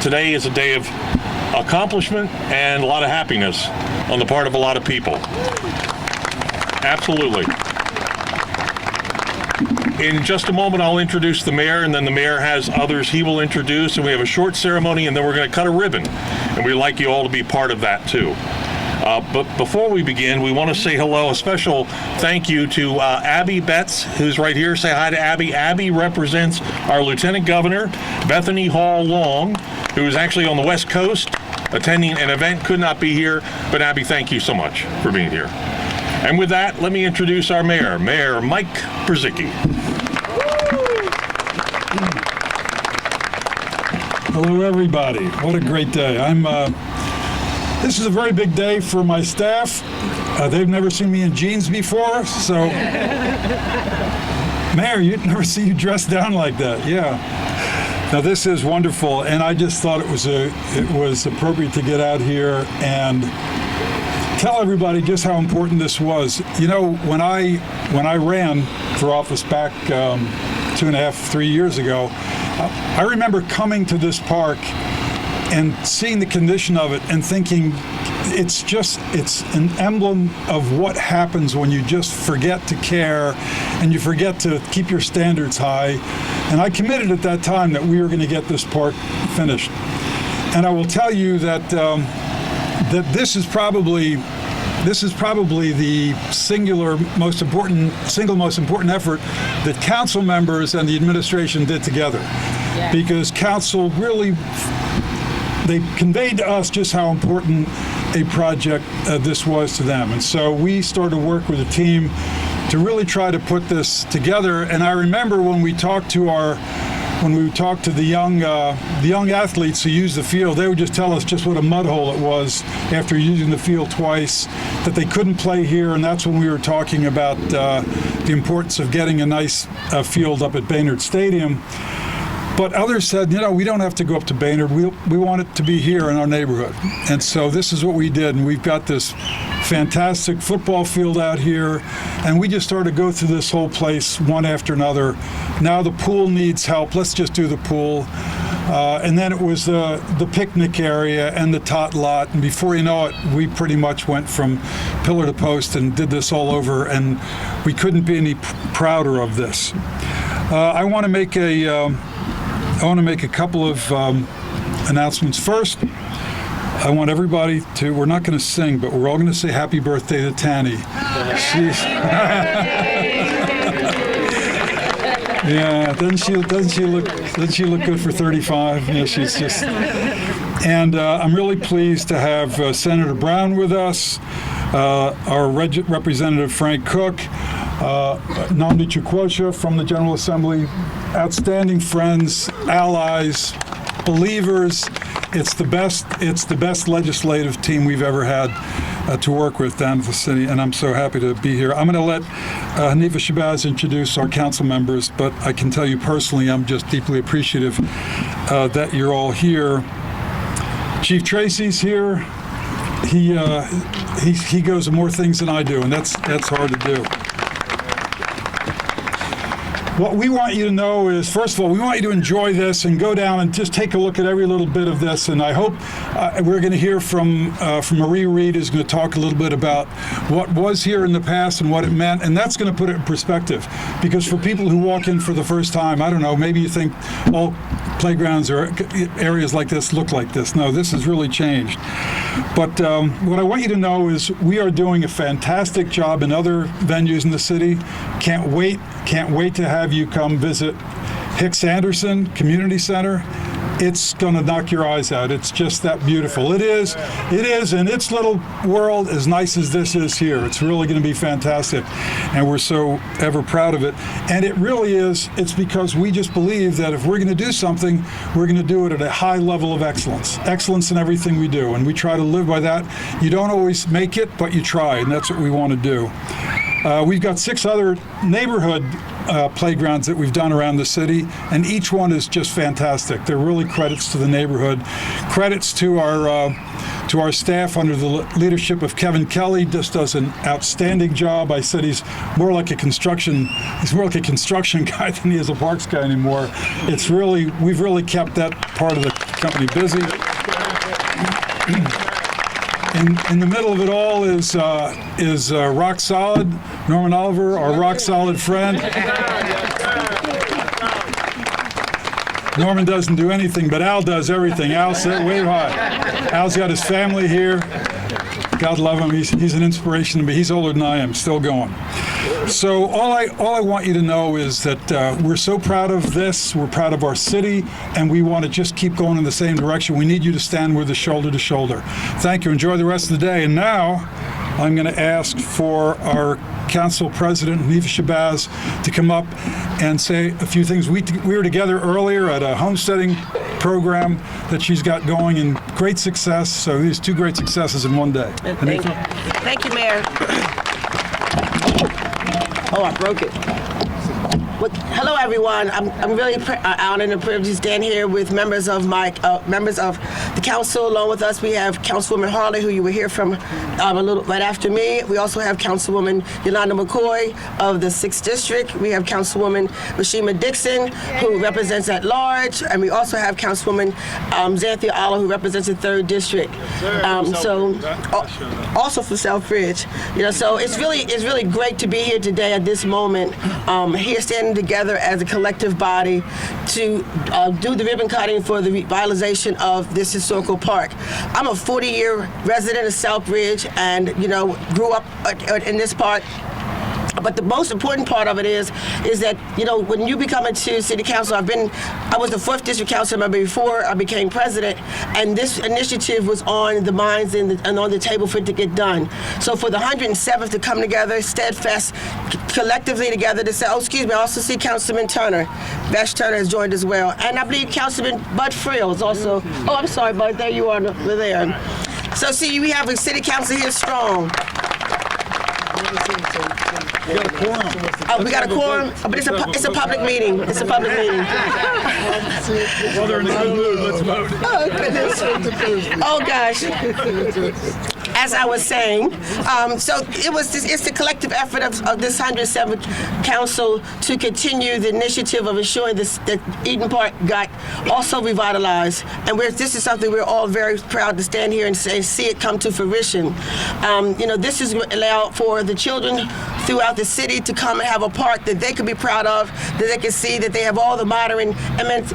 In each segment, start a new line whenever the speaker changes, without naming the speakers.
today is a day of accomplishment and a lot of happiness on the part of a lot of people. Absolutely. In just a moment, I'll introduce the mayor, and then the mayor has others he will introduce, and we have a short ceremony, and then we're going to cut a ribbon, and we'd like you all to be part of that, too. But before we begin, we want to say hello, a special thank you to Abby Betts, who's right here. Say hi to Abby. Abby represents our Lieutenant Governor, Bethany Hall Long, who is actually on the West Coast attending an event, could not be here. But Abby, thank you so much for being here. And with that, let me introduce our mayor, Mayor Mike Brzezicki.
Hello, everybody. What a great day. This is a very big day for my staff. They've never seen me in jeans before, so Mayor, you'd never see you dressed down like that. Yeah. Now this is wonderful, and I just thought it was appropriate to get out here and tell everybody just how important this was. You know, when I ran for office back 2.5, 3 years ago, I remember coming to this park and seeing the condition of it and thinking it's an emblem of what happens when you just forget to care and you forget to keep your standards high. And I committed at that time that we were going to get this park finished. And I will tell you that that this is probably the single most important effort that council members and the administration did together. Yeah. Because council really, they conveyed to us just how important a project this was to them. And so we started to work with a team to really try to put this together. And I remember when we talked to the young athletes who use the field, they would just tell us just what a mud hole it was after using the field twice, that they couldn't play here, and that's when we were talking about the importance of getting a nice field up at Baynard Stadium. But others said, you know, we don't have to go up to Baynard. We want it to be here in our neighborhood. And so this is what we did, and we've got this fantastic football field out here, and we just started to go through this whole place one after another. Now the pool needs help. Let's just do the pool. And then it was the picnic area and the tot lot, and before you know it, we pretty much went from pillar to post and did this all over, and we couldn't be any prouder of this. I want to make a couple of announcements. First, I want everybody to, we're not going to sing, but we're all going to say happy birthday to Tanny. Yeah, doesn't she look good for 35? Yeah, she's just. And I'm really pleased to have Senator Brown with us, our Representative Frank Cook, Nnamdi Chukwueze from the General Assembly, outstanding friends, allies, believers. It's the best legislative team we've ever had to work with down at the city, and I'm so happy to be here. I'm going to let Hanifa Shabazz introduce our council members, but I can tell you personally, I'm just deeply appreciative that you're all here. Chief Tracy's here. He goes to more things than I do, and that's hard to do. What we want you to know is, first of all, we want you to enjoy this and go down and just take a look at every little bit of this. And I hope we're going to hear from Marie Reed, who's going to talk a little bit about what was here in the past and what it meant. And that's going to put it in perspective. Because for people who walk in for the first time, I don't know, maybe you think all playgrounds or areas like this look like this. No, this has really changed. But what I want you to know is we are doing a fantastic job in other venues in the city. Can't wait to have you come visit Hicks Anderson Community Center. It's going to knock your eyes out. It's just that beautiful. It is in its little world as nice as this is here. It's really going to be fantastic, and we're so ever proud of it. And it really is. It's because we just believe that if we're going to do something, we're going to do it at a high level of excellence in everything we do, and we try to live by that. You don't always make it, but you try, and that's what we want to do. We've got 6 other neighborhood playgrounds that we've done around the city, and each one is just fantastic. They're really credits to the neighborhood, credits to our staff under the leadership of Kevin Kelly. Just does an outstanding job. I said he's more like a construction guy than he is a parks guy anymore. We've really kept that part of the company busy. In the middle of it all is Rock Solid, Norman Oliver, our rock solid friend. Norman doesn't do anything, but Al does everything. Al said, wave high. Al's got his family here. God love him. He's an inspiration to me. He's older than I am, still going. So all I want you to know is that we're so proud of this. We're proud of our city, and we want to just keep going in the same direction. We need you to stand with us shoulder to shoulder. Thank you. Enjoy the rest of the day. And now I'm going to ask for our Council President, Hanifa Shabazz, to come up and say a few things. We were together earlier at a homesteading program that she's got going, and great success. So these two great successes in one day.
Thank you, Mayor. Oh, I broke it. Well, hello, everyone. I'm really honored and privileged to stand here with members of the council. Along with us, we have Councilwoman Harley, who you will hear from a little right after me. We also have Councilwoman Yolanda McCoy of the 6th District. We have Councilwoman Rashima Dixon, who represents at large, and we also have Councilwoman Xanthia Allah, who represents the 3rd District. Also for Southbridge. So it's really great to be here today at this moment. Here standing together as a collective body to do the ribbon cutting for the revitalization of this historical park. I'm a 40-year resident of Southbridge and, grew up in this park. But the most important part of it is that, when you become into city council, I was the 4th district council member before I became president, and this initiative was on the minds and on the table for it to get done. So for the 107th to come together, steadfast, collectively together to say, I also see Councilman Turner. Vash Turner has joined as well. And I believe Councilman Bud Friel is also, I'm sorry, Bud, there you are over there. So see, we have a city council here strong.
We got a quorum.
Oh, we got a quorum, but it's a public meeting. It's a public meeting.
Well, they're in a good mood. Let's vote.
Oh, goodness. Oh, gosh. As I was saying, it's the collective effort of this 107th council to continue the initiative of ensuring that Eden Park got also revitalized. And this is something we're all very proud to stand here and see it come to fruition. This is allowed for the children throughout the city to come and have a park that they could be proud of, that they can see that they have all the modern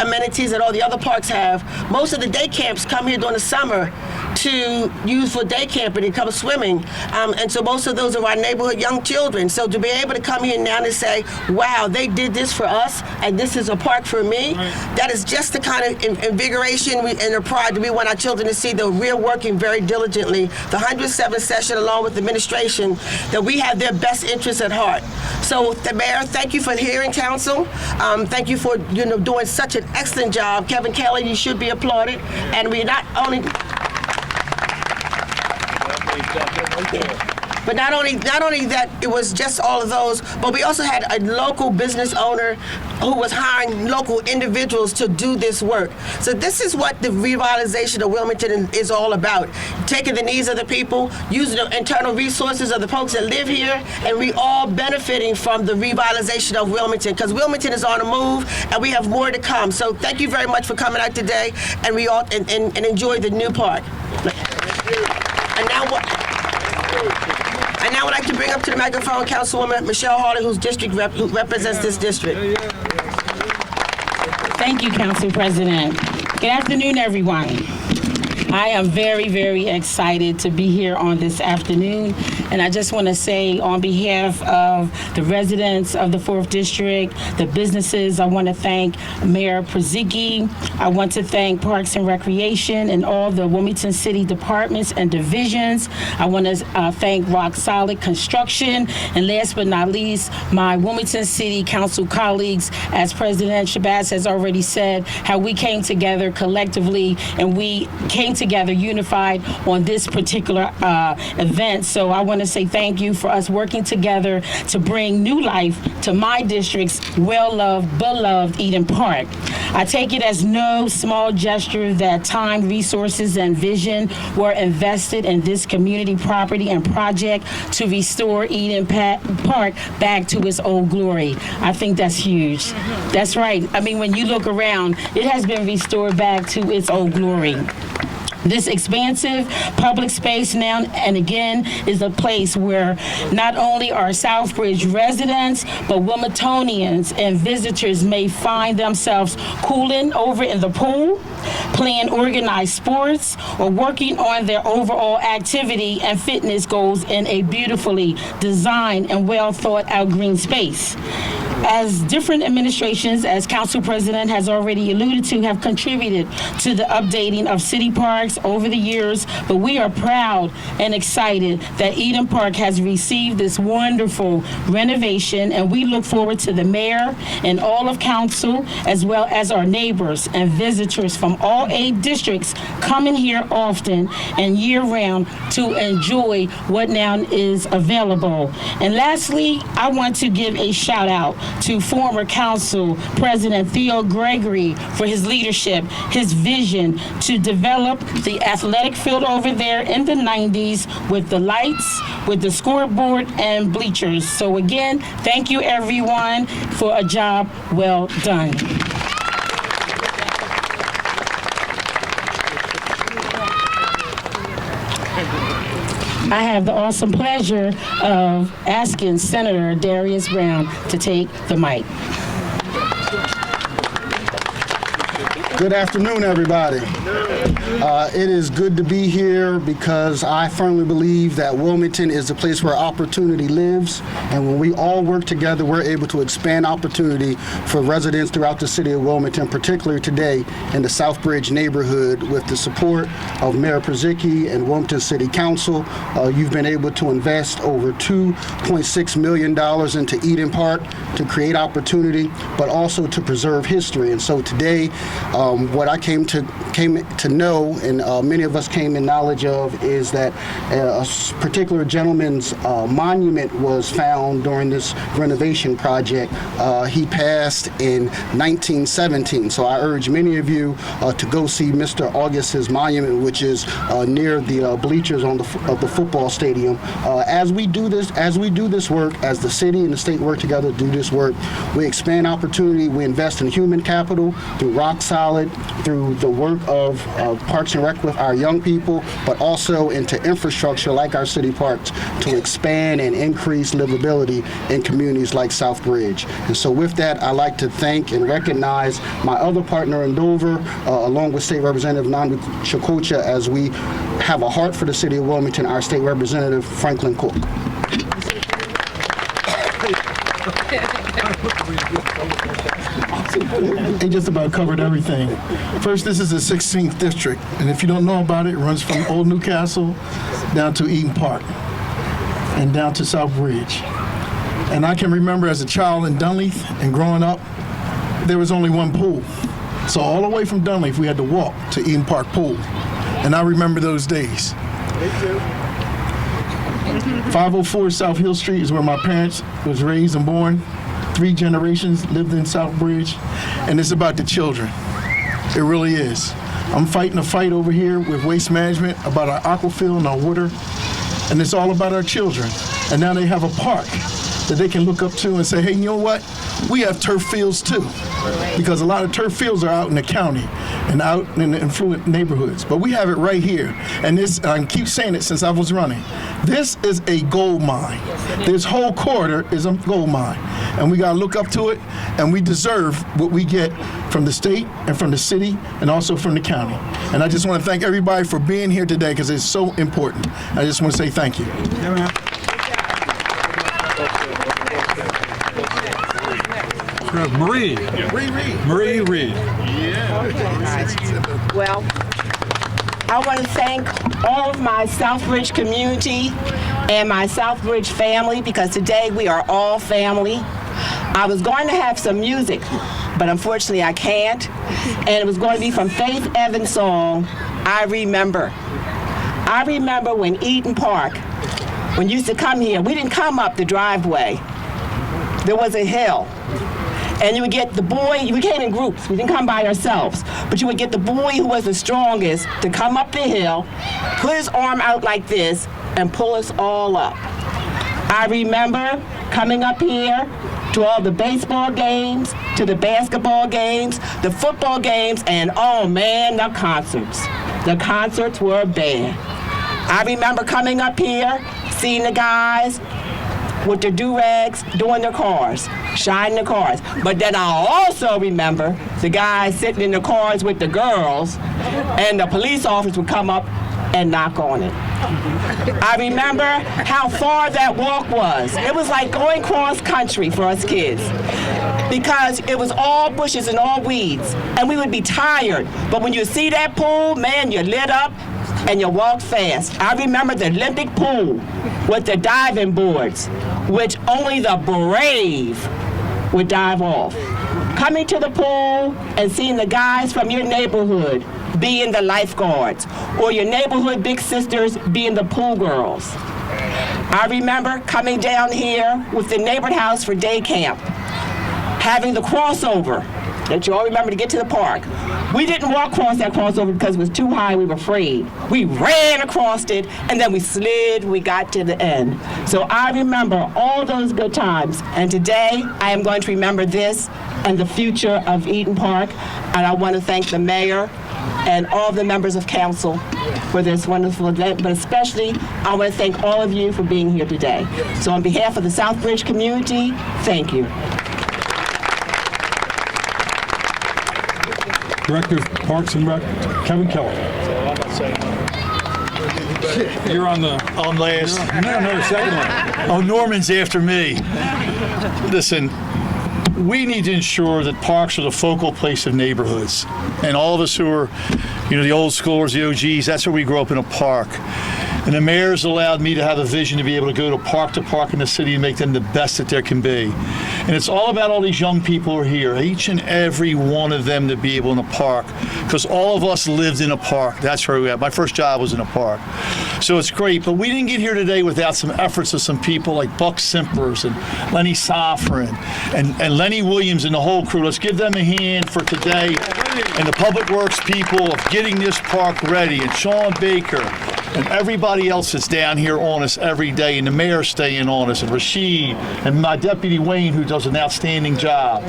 amenities that all the other parks have. Most of the day camps come here during the summer to use for day camping and come swimming. And so most of those are our neighborhood young children. So to be able to come here now and say, wow, they did this for us, and this is a park for me, that is just the kind of invigoration and the pride that we want our children to see that we're working very diligently, the 107th session along with the administration, that we have their best interests at heart. So the mayor, thank you for hearing council. Thank you for doing such an excellent job. Kevin Kelly, you should be applauded. And we not only But not only that, it was just all of those, but we also had a local business owner who was hiring local individuals to do this work. So this is what the revitalization of Wilmington is all about. Taking the needs of the people, using the internal resources of the folks that live here, and we all benefiting from the revitalization of Wilmington, because Wilmington is on the move, and we have more to come. So thank you very much for coming out today, and we all and enjoy the new park. And now I'd like to bring up to the microphone Councilwoman Michelle Harley, who represents this district.
Thank you, Council President. Good afternoon, everyone. I am very, very excited to be here on this afternoon. And I just want to say on behalf of the residents of the 4th District, the businesses, I want to thank Mayor Przicki. I want to thank Parks and Recreation and all the Wilmington City departments and divisions. I want to thank Rock Solid Construction. And last but not least, my Wilmington City Council colleagues, as President Shabazz has already said, how we came together collectively and we came together unified on this particular event. So I want want to say thank you for us working together to bring new life to my district's well-loved, beloved Eden Park. I take it as no small gesture that time, resources, and vision were invested in this community property and project to restore Eden Park back to its old glory. I think that's huge. That's right. I mean, when you look around, it has been restored back to its old glory. This expansive public space now and again is a place where not only our Southbridge residents, but Wilmingtonians and visitors may find themselves cooling over in the pool, playing organized sports, or working on their overall activity and fitness goals in a beautifully designed and well thought out green space. As different administrations, as Council President has already alluded to, have contributed to the updating of city parks over the years, but we are proud and excited that Eden Park has received this wonderful renovation, and we look forward to the mayor and all of council, as well as our neighbors and visitors from all 8 districts coming here often and year-round to enjoy what now is available. And lastly, I want to give a shout-out to former Council President Theo Gregory for his leadership, his vision to develop the athletic field over there in the 90s with the lights, with the scoreboard and bleachers. So again, thank you everyone for a job well done. I have the awesome pleasure of asking Senator Darius Brown to take the mic.
Good afternoon, everybody. It is good to be here because I firmly believe that Wilmington is the place where opportunity lives, and when we all work together, we're able to expand opportunity for residents throughout the city of Wilmington, particularly today in the Southbridge neighborhood. With the support of Mayor Przicki and Wilmington City Council, you've been able to invest over $2.6 million into Eden Park to create opportunity, but also to preserve history. And so today, what I came to know, and many of us came in knowledge of, is that a particular gentleman's monument was found during this renovation project. He passed in 1917, so I urge many of you to go see Mr. August's monument, which is near the bleachers of the football stadium. As we do this work, as the city and the state work together to do this work, we expand opportunity, we invest in human capital through Rock Solid, through the work of Parks and Rec with our young people, but also into infrastructure like our city parks to expand and increase livability in communities like Southbridge. And so with that, I'd like to thank and recognize my other partner in Dover, along with State Representative Nandu Chakocha, as we have a heart for the city of Wilmington, our State Representative Franklin Cook.
He just about covered everything. First, this is the 16th district, and if you don't know about it, it runs from Old Newcastle down to Eden Park and down to Southbridge. And I can remember as a child in Dunleith and growing up, there was only one pool. So all the way from Dunleith, we had to walk to Eden Park Pool. And I remember those days. 504 South Hill Street is where my parents was raised and born. 3 generations lived in Southbridge, and it's about the children. It really is. I'm fighting a fight over here with Waste Management about our aquafield and our water, and it's all about our children. And now they have a park that they can look up to and say, hey, you know what? We have turf fields too, because a lot of turf fields are out in the county and out in the affluent neighborhoods. But we have it right here, and this, I keep saying it since I was running, this is a gold mine. This whole corridor is a gold mine, and we gotta look up to it, and we deserve what we get from the state and from the city and also from the county. And I just wanna thank everybody for being here today because it's so important. I just wanna say thank you.
Marie Reed.
Well, I want to thank all of my Southbridge community and my Southbridge family, because today we are all family. I was going to have some music, but unfortunately I can't. And it was going to be from Faith Evans' song, I Remember. I remember when Eden Park when you used to come here, we didn't come up the driveway. There was a hill. And you would get the boy, we came in groups, we didn't come by ourselves, but you would get the boy who was the strongest to come up the hill, put his arm out like this, and pull us all up. I remember coming up here to all the baseball games, to the basketball games, the football games, and oh man, the concerts. The concerts were bad. I remember coming up here, seeing the guys with their do-rags doing their cars, shining their cars. But then I also remember the guys sitting in the cars with the girls, and the police officers would come up and knock on it. I remember how far that walk was. It was like going cross country for us kids because it was all bushes and all weeds, and we would be tired. But when you see that pool, man, you lit up and you walk fast. I remember the Olympic pool with the diving boards, which only the brave would dive off. Coming to the pool and seeing the guys from your neighborhood being the lifeguards, or your neighborhood big sisters being the pool girls. I remember coming down here with the neighborhood house for day camp, having the crossover that you all remember to get to the park. We didn't walk across that crossover because it was too high, we were afraid. We ran across it, and then we slid, we got to the end. So I remember all those good times, and today I am going to remember this and the future of Eden Park, and I want to thank the mayor and all the members of council for this wonderful event, but especially I want to thank all of you for being here today. So on behalf of the Southbridge community, thank you.
Director of Parks and Rec, Kevin Kelly. You're on the...
I'm last.
No, second one.
Oh, Norman's after me. Listen, we need to ensure that parks are the focal place of neighborhoods. And all of us who are, the old schoolers, the OGs, that's where we grew up in a park. And the mayor's allowed me to have a vision to be able to go to park in the city and make them the best that there can be. And it's all about all these young people who are here, each and every one of them to be able in a park, because all of us lived in a park. That's where we at. My first job was in a park. So it's great, but we didn't get here today without some efforts of some people like Buck Simpers and Lenny Sofrin and Lenny Williams and the whole crew. Let's give them a hand for today, and the Public Works people of getting this park ready, and Sean Baker, and everybody else that's down here on us every day, and the mayor staying on us, and Rashid, and my deputy Wayne, who does an outstanding job.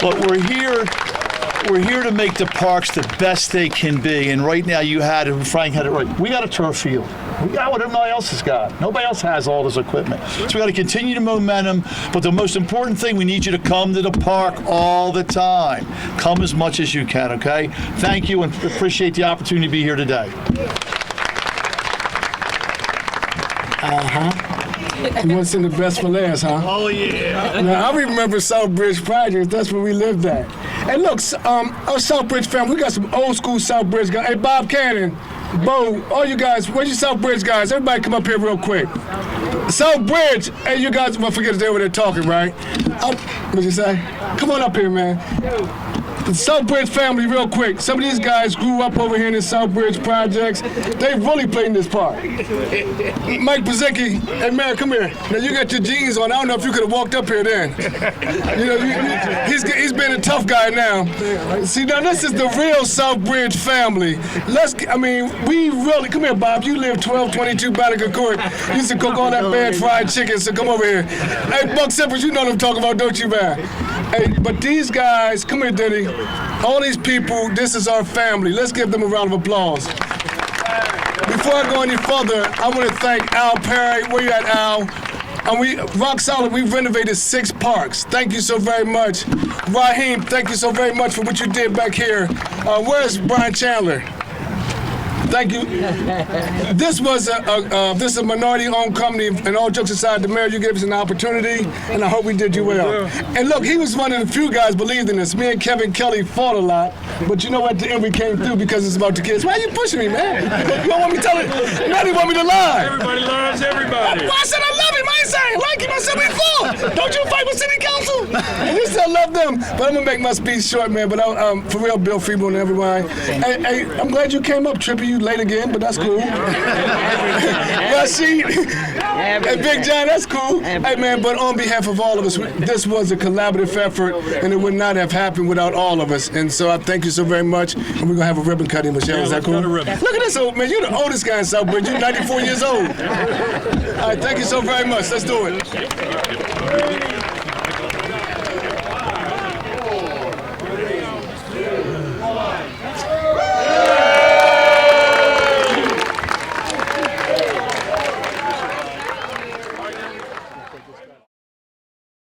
But we're here to make the parks the best they can be, and right now you had it, Frank had it right. We got a turf field. We got what everybody else has got. Nobody else has all this equipment. So we got to continue the momentum, but the most important thing, we need you to come to the park all the time. Come as much as you can, okay? Thank you, and appreciate the opportunity to be here today.
You want to send the best for last, huh?
Oh, yeah.
Now, I remember Southbridge Projects. That's where we lived at. And look, our Southbridge family, we got some old school Southbridge guys. Hey, Bob Cannon, Bo, all you guys, where's your Southbridge guys? Everybody come up here real quick. Southbridge, hey, you guys, well, forget they were there talking, right? What'd you say? Come on up here, man. The Southbridge family, real quick. Some of these guys grew up over here in the Southbridge projects. They really played in this park. Mike Pazicki, hey man, come here. Now you got your jeans on. I don't know if you could have walked up here then. He's been a tough guy now. See, now this is the real Southbridge family. We really, come here, Bob. You live 1222 Banneker Court. You used to cook all that bad fried chicken, so come over here. Hey, Buck Simpers, you know what I'm talking about, don't you, man? Hey, but these guys, come here, Denny. All these people, this is our family. Let's give them a round of applause. Before I go any further, I want to thank Al Perry. Where you at, Al? And rock solid, we've renovated 6 parks. Thank you so very much. Raheem, thank you so very much for what you did back here. Where's Brian Chandler? Thank you. This is a minority-owned company, and all jokes aside, the mayor, you gave us an opportunity, and I hope we did you well. And look, he was one of the few guys believed in this. Me and Kevin Kelly fought a lot, but you know what? At the end, we came through because it's about the kids. Why are you pushing me, man? You don't want me to tell it? Now you want me to lie.
Everybody loves everybody.
Well, I said I love him. I say I ain't like him. I said before. Don't you fight with city council? And you still love them. But I'm gonna make my speech short, man. But for real, Bill Freeman and everyone. Hey, I'm glad you came up, Trippy. You late again, but that's cool. Rashid and Big John, that's cool. Hey, man. But on behalf of all of us, this was a collaborative effort, and it would not have happened without all of us. And so I thank you so very much. And we're gonna have a ribbon cutting, Michelle. Is that cool? Look at this old man. You're the oldest guy in Southbridge. You're 94 years old. All right, thank you so very much. Let's do it.